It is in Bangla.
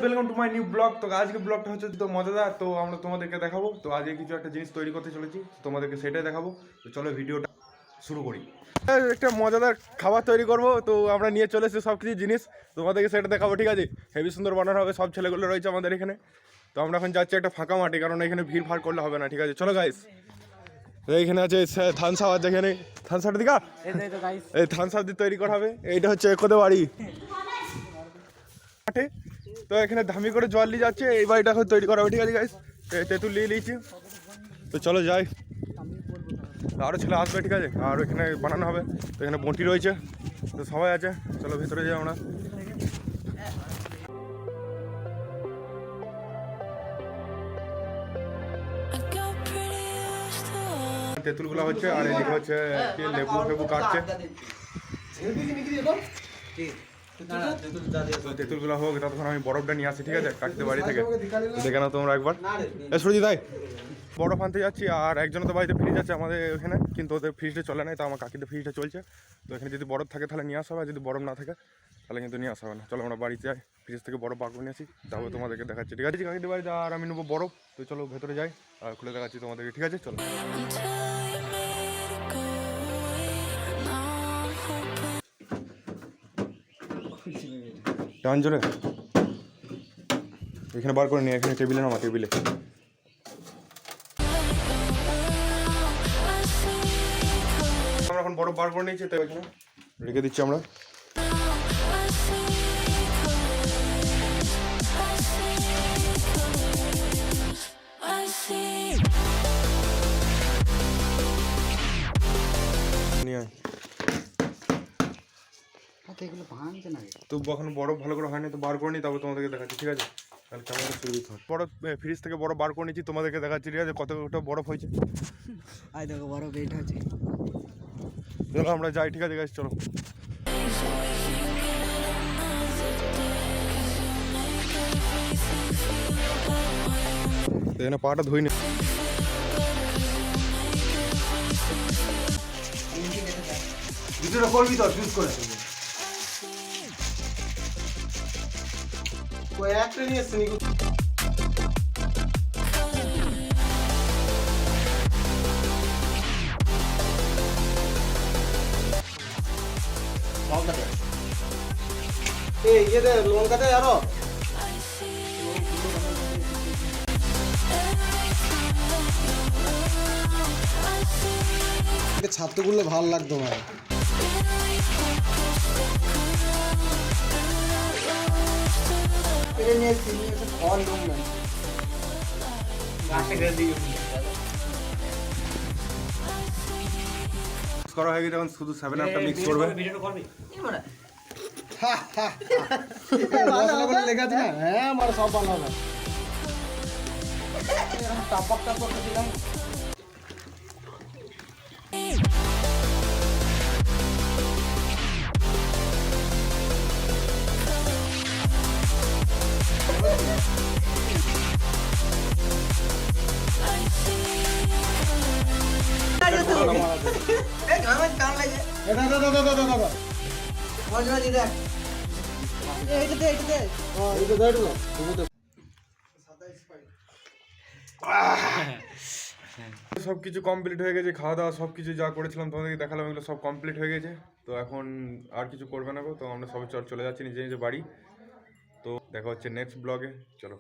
Welcome to my new blog. তো আজকে ব্লগটা হচ্ছে তো মজাদার, তো আমরা তোমাদেরকে দেখাবো। তো আজকে কিছু একটা জিনিস তৈরি করতে চলেছি, তোমাদেরকে সেটাই দেখাবো। তো চলো ভিডিওটা শুরু করি। একটা মজাদার খাবার তৈরি করবো, তো আমরা নিয়ে চলে এসেছি সব কিছু জিনিস, তোমাদেরকে সেটা দেখাবো। ঠিক আছে, হেভি সুন্দর বানানো হবে, সব ছেলেগুলো রয়েছে আমাদের এখানে। তো আমরা এখন যাচ্ছি একটা ফাঁকা মাঠে, কারণ এখানে ভিড় ভাড় করলে হবে না। ঠিক আছে, চলো গাইস। এইখানে আছে থানসাপ আছে, এখানে থানসাপের দিকা এই থানসাপ দিয়ে তৈরি করা হবে। এইটা হচ্ছে একদে বাড়ি মাঠে। তো এখানে ধামি করে জল নিয়ে যাচ্ছে, এই বাড়িটা এখন তৈরি করা হবে। ঠিক আছে গাইস, তেঁতুল নিয়ে নিয়েছি, তো চলো যাই। আরও ছেলে আসবে, ঠিক আছে, আর এখানে বানানো হবে। তো এখানে বঁটি রয়েছে, তো সবাই আছে, চলো ভেতরে যাই আমরা। তেঁতুলগুলো হচ্ছে, আর এদিকে হচ্ছে লেবু ফেবু কাটছে। তেঁতুলগুলো হোক, ততক্ষণ আমি বরফটা নিয়ে আসি। ঠিক আছে, কাটতে বাড়ি থেকে দেখে নাও তোমরা একবার। সুরজিৎ ভাই, বরফ আনতে যাচ্ছি, আর একজন তো বাড়িতে ফ্রিজ আছে আমাদের এখানে, কিন্তু ওদের ফ্রিজটা চলে নাই। তো আমার কাকিদের ফ্রিজটা চলছে, তো এখানে যদি বরফ থাকে তাহলে নিয়ে আসা হবে, যদি বরফ না থাকে তাহলে কিন্তু নিয়ে আসা হবে না। চলো আমরা বাড়িতে যাই, ফ্রিজ থেকে বরফ বার করে নিয়ে আসি, তারপরে তোমাদেরকে দেখাচ্ছি। ঠিক আছে, কাকিদের বাড়িতে আর আমি নেবো বরফ। তো চলো ভেতরে যাই আর খুলে দেখাচ্ছি তোমাদেরকে। ঠিক আছে, চলো। টান জোরে এখানে বার করে নিয়ে, এখানে টেবিলে নামা, টেবিলে। আমরা এখন বরফ বার করে নিয়েছি, তো এখানে রেখে দিচ্ছি আমরা। তো এখন বরফ ভালো করে হয়নি, তো বার করে নিই, তারপর তোমাদেরকে দেখাচ্ছি। ঠিক আছে, তাহলে কেমন বরফ ফ্রিজ থেকে বরফ বার করে নিচ্ছি, তোমাদেরকে দেখাচ্ছি। ঠিক আছে, কতটা বরফ হয়েছে। দেখো বরফ এইটা আছে। চলো আমরা যাই। ঠিক আছে গাইস, চলো। এখানে পাটা ধুই নি। ভিডিওটা করবি তো চুজ করে একটা নিয়ে এসছে নিকো। এই ইয়ে দে লঙ্কা দে আরো। ছাত্র করলে ভালো লাগতো ভাই। করা হয়ে গেছে, এখন শুধু 7 আপটা মিক্স করবে। লেখা আছে না? হ্যাঁ আমার সব ভালো হবে। টাপক টাপক দিলাম। সবকিছু কমপ্লিট হয়ে গেছে, খাওয়া দাওয়া সবকিছু যা করেছিলাম তোমাদেরকে দেখালাম, এগুলো সব কমপ্লিট হয়ে গেছে। তো এখন আর কিছু করবে না গো, তো আমরা সবাই চলে যাচ্ছি নিজে নিজে বাড়ি। তো দেখা হচ্ছে নেক্সট ব্লগে, চলো।